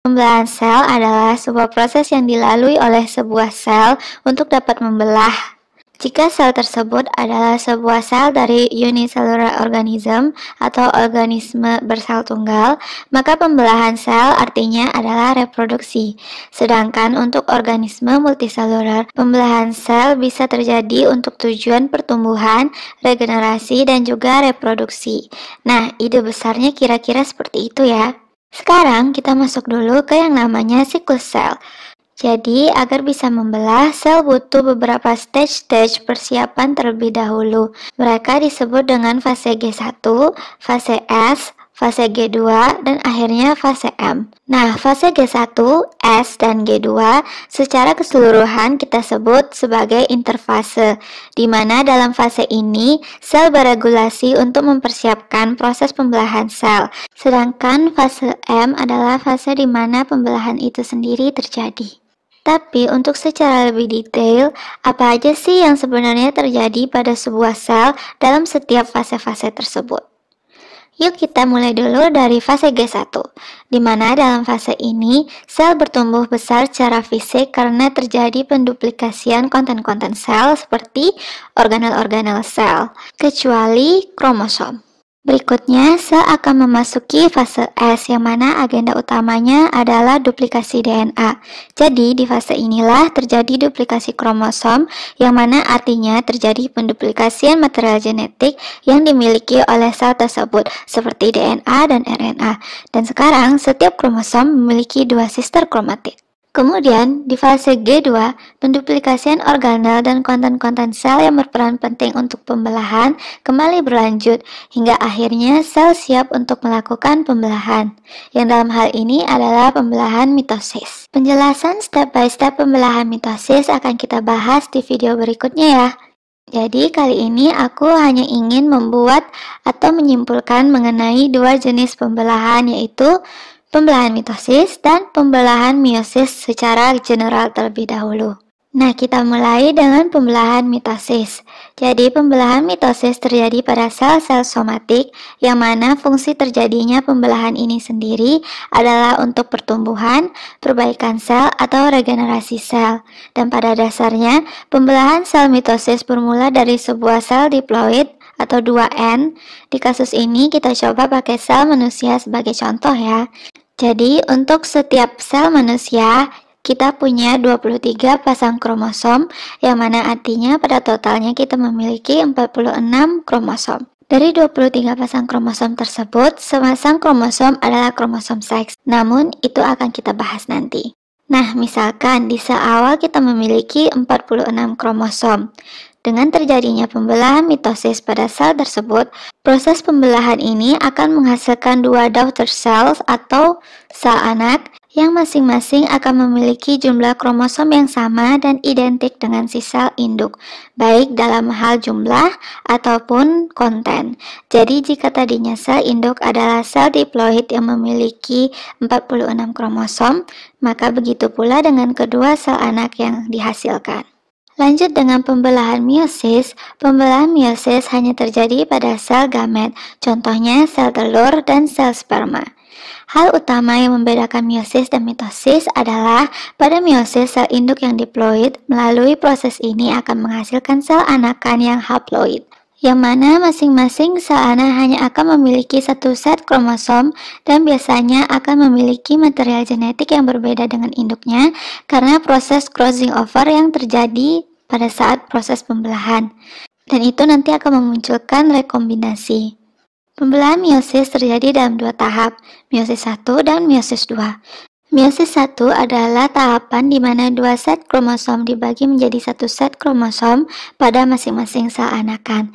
Pembelahan sel adalah sebuah proses yang dilalui oleh sebuah sel untuk dapat membelah. Jika sel tersebut adalah sebuah sel dari unicellular organism atau organisme bersel tunggal, maka pembelahan sel artinya adalah reproduksi. Sedangkan untuk organisme multiselular, pembelahan sel bisa terjadi untuk tujuan pertumbuhan, regenerasi, dan juga reproduksi. Nah, ide besarnya kira-kira seperti itu ya. Sekarang kita masuk dulu ke yang namanya siklus sel. Jadi, agar bisa membelah, sel butuh beberapa stage persiapan terlebih dahulu. Mereka disebut dengan fase G1, fase S, fase G2, dan akhirnya fase M. Nah, fase G1, S, dan G2 secara keseluruhan kita sebut sebagai interfase, di mana dalam fase ini sel beregulasi untuk mempersiapkan proses pembelahan sel. Sedangkan fase M adalah fase di mana pembelahan itu sendiri terjadi. Tapi untuk secara lebih detail, apa aja sih yang sebenarnya terjadi pada sebuah sel dalam setiap fase-fase tersebut? Yuk kita mulai dulu dari fase G1, di mana dalam fase ini sel bertumbuh besar secara fisik karena terjadi penduplikasian konten-konten sel seperti organel-organel sel, kecuali kromosom. Berikutnya, sel akan memasuki fase S yang mana agenda utamanya adalah duplikasi DNA. Jadi, di fase inilah terjadi duplikasi kromosom yang mana artinya terjadi penduplikasian material genetik yang dimiliki oleh sel tersebut seperti DNA dan RNA. Dan sekarang, setiap kromosom memiliki 2 sister kromatik. Kemudian, di fase G2, penduplikasian organel dan konten-konten sel yang berperan penting untuk pembelahan kembali berlanjut, hingga akhirnya sel siap untuk melakukan pembelahan, yang dalam hal ini adalah pembelahan mitosis. Penjelasan step by step pembelahan mitosis akan kita bahas di video berikutnya ya. Jadi kali ini aku hanya ingin membuat atau menyimpulkan mengenai 2 jenis pembelahan, yaitu pembelahan mitosis dan pembelahan meiosis secara general terlebih dahulu. Nah, kita mulai dengan pembelahan mitosis. Jadi, pembelahan mitosis terjadi pada sel-sel somatik, yang mana fungsi terjadinya pembelahan ini sendiri adalah untuk pertumbuhan, perbaikan sel, atau regenerasi sel. Dan pada dasarnya, pembelahan sel mitosis bermula dari sebuah sel diploid atau 2N. Di kasus ini, kita coba pakai sel manusia sebagai contoh ya. Jadi, untuk setiap sel manusia, kita punya 23 pasang kromosom, yang mana artinya pada totalnya kita memiliki 46 kromosom. Dari 23 pasang kromosom tersebut, sepasang kromosom adalah kromosom seks, namun itu akan kita bahas nanti. Nah, misalkan di sel awal kita memiliki 46 kromosom. Dengan terjadinya pembelahan mitosis pada sel tersebut, proses pembelahan ini akan menghasilkan 2 daughter cells atau sel anak yang masing-masing akan memiliki jumlah kromosom yang sama dan identik dengan si sel induk, baik dalam hal jumlah ataupun konten. Jadi jika tadinya sel induk adalah sel diploid yang memiliki 46 kromosom, maka begitu pula dengan kedua sel anak yang dihasilkan. Lanjut dengan pembelahan meiosis. Pembelahan meiosis hanya terjadi pada sel gamet, contohnya sel telur dan sel sperma. Hal utama yang membedakan meiosis dan mitosis adalah pada meiosis sel induk yang diploid melalui proses ini akan menghasilkan sel anakan yang haploid, yang mana masing-masing sel anak hanya akan memiliki 1 set kromosom dan biasanya akan memiliki material genetik yang berbeda dengan induknya karena proses crossing over yang terjadi pada saat proses pembelahan, dan itu nanti akan memunculkan rekombinasi. Pembelahan meiosis terjadi dalam 2 tahap, meiosis 1 dan meiosis 2. Meiosis 1 adalah tahapan di mana 2 set kromosom dibagi menjadi 1 set kromosom pada masing-masing sel anakan,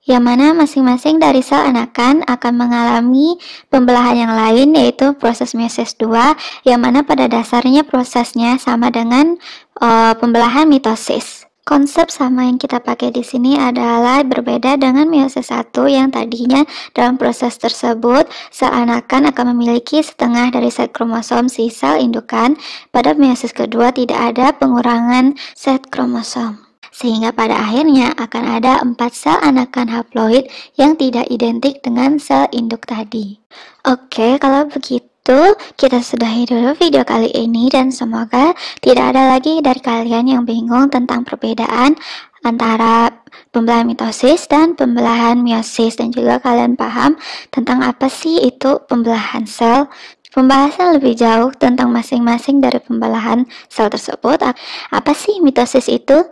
yang mana masing-masing dari sel anakan akan mengalami pembelahan yang lain, yaitu proses meiosis 2, yang mana pada dasarnya prosesnya sama dengan pembelahan mitosis. Konsep sama yang kita pakai di sini adalah berbeda dengan meiosis 1 yang tadinya dalam proses tersebut sel anakan akan memiliki setengah dari set kromosom si sel indukan. Pada meiosis kedua tidak ada pengurangan set kromosom, sehingga pada akhirnya akan ada 4 sel anakan haploid yang tidak identik dengan sel induk tadi. Oke, kalau begitu Tuh, kita sudahi dulu video kali ini dan semoga tidak ada lagi dari kalian yang bingung tentang perbedaan antara pembelahan mitosis dan pembelahan meiosis, dan juga kalian paham tentang apa sih itu pembelahan sel. Pembahasan lebih jauh tentang masing-masing dari pembelahan sel tersebut. Apa sih mitosis itu?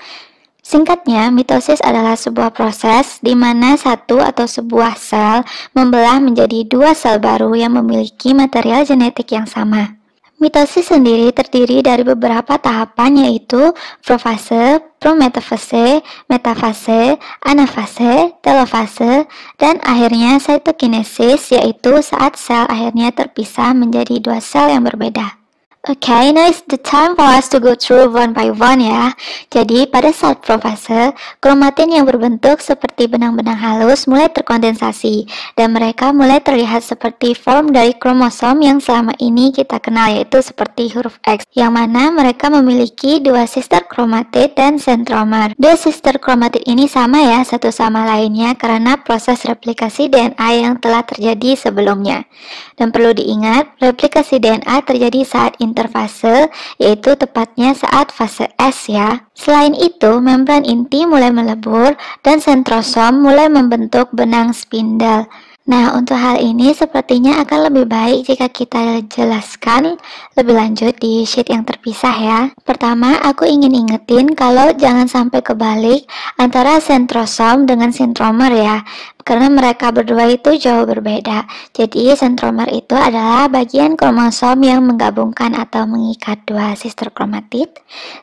Singkatnya, mitosis adalah sebuah proses di mana satu atau sebuah sel membelah menjadi dua sel baru yang memiliki material genetik yang sama. Mitosis sendiri terdiri dari beberapa tahapan, yaitu profase, prometafase, metafase, anafase, telofase, dan akhirnya cytokinesis, yaitu saat sel akhirnya terpisah menjadi dua sel yang berbeda. Okay, now it's the time for us to go through one by one ya. Jadi pada saat profase, kromatin yang berbentuk seperti benang-benang halus mulai terkondensasi dan mereka mulai terlihat seperti form dari kromosom yang selama ini kita kenal, yaitu seperti huruf X, yang mana mereka memiliki dua sister chromatid dan centromer. Dua sister chromatid ini sama ya satu sama lainnya karena proses replikasi DNA yang telah terjadi sebelumnya. Dan perlu diingat, replikasi DNA terjadi saat interfase, yaitu tepatnya saat fase S ya. Selain itu, membran inti mulai melebur dan sentrosom mulai membentuk benang spindle. Nah, untuk hal ini sepertinya akan lebih baik jika kita jelaskan lebih lanjut di sheet yang terpisah ya. Pertama, aku ingin ingetin kalau jangan sampai kebalik antara sentrosom dengan centromer ya, karena mereka berdua itu jauh berbeda. Jadi, centromer itu adalah bagian kromosom yang menggabungkan atau mengikat dua sister chromatid,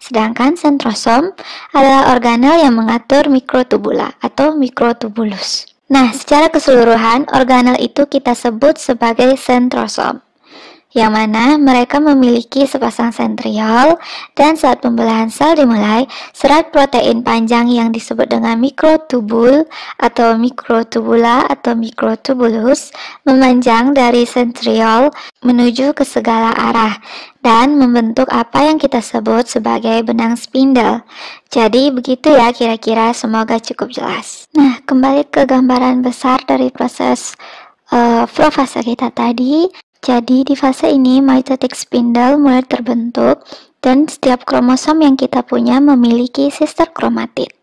sedangkan centrosom adalah organel yang mengatur mikrotubula atau mikrotubulus. Nah, secara keseluruhan, organel itu kita sebut sebagai centrosom, yang mana mereka memiliki sepasang sentriol, dan saat pembelahan sel dimulai, serat protein panjang yang disebut dengan mikrotubul atau mikrotubula atau mikrotubulus memanjang dari sentriol menuju ke segala arah dan membentuk apa yang kita sebut sebagai benang spindle. Jadi begitu ya kira-kira, semoga cukup jelas. Nah, kembali ke gambaran besar dari proses profase kita tadi. Jadi di fase ini mitotic spindle mulai terbentuk dan setiap kromosom yang kita punya memiliki sister chromatid.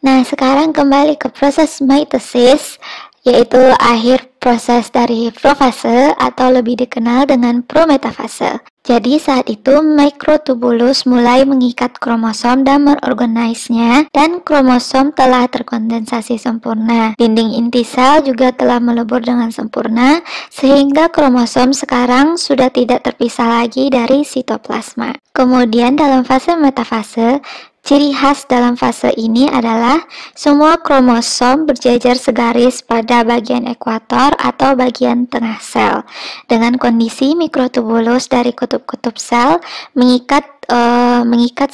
Nah, sekarang kembali ke proses mitosis, yaitu akhir proses dari profase atau lebih dikenal dengan prometafase. Jadi saat itu mikrotubulus mulai mengikat kromosom dan mengorganisnya, dan kromosom telah terkondensasi sempurna. Dinding inti sel juga telah melebur dengan sempurna sehingga kromosom sekarang sudah tidak terpisah lagi dari sitoplasma. Kemudian dalam fase metafase, ciri khas dalam fase ini adalah semua kromosom berjejer segaris pada bagian ekuator atau bagian tengah sel, dengan kondisi mikrotubulus dari kutub-kutub sel mengikat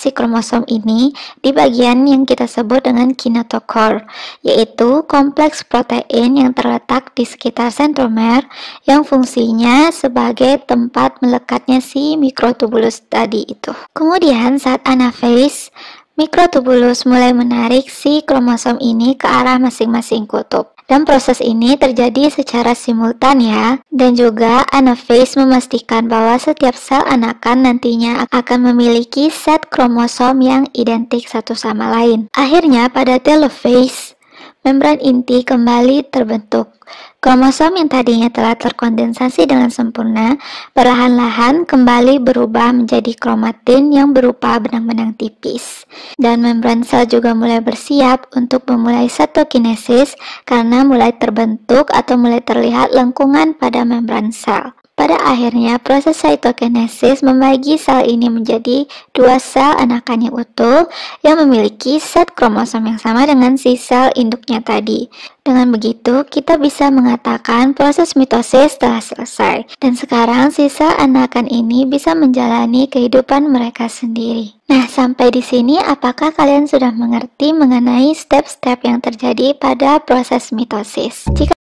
si kromosom ini di bagian yang kita sebut dengan kinetochore, yaitu kompleks protein yang terletak di sekitar sentromer yang fungsinya sebagai tempat melekatnya si mikrotubulus tadi itu. Kemudian saat anaphase, mikrotubulus mulai menarik si kromosom ini ke arah masing-masing kutub. Dan proses ini terjadi secara simultan ya. Dan juga anaphase memastikan bahwa setiap sel anakan nantinya akan memiliki set kromosom yang identik satu sama lain. Akhirnya pada telophase, membran inti kembali terbentuk. Kromosom yang tadinya telah terkondensasi dengan sempurna perlahan-lahan kembali berubah menjadi kromatin yang berupa benang-benang tipis. Dan membran sel juga mulai bersiap untuk memulai cytokinesis karena mulai terbentuk atau mulai terlihat lengkungan pada membran sel. Pada akhirnya, proses cytokinesis membagi sel ini menjadi dua sel anakan yang utuh yang memiliki set kromosom yang sama dengan si sel induknya tadi. Dengan begitu, kita bisa mengatakan proses mitosis telah selesai. Dan sekarang si sel anakan ini bisa menjalani kehidupan mereka sendiri. Nah, sampai di sini apakah kalian sudah mengerti mengenai step-step yang terjadi pada proses mitosis? Jika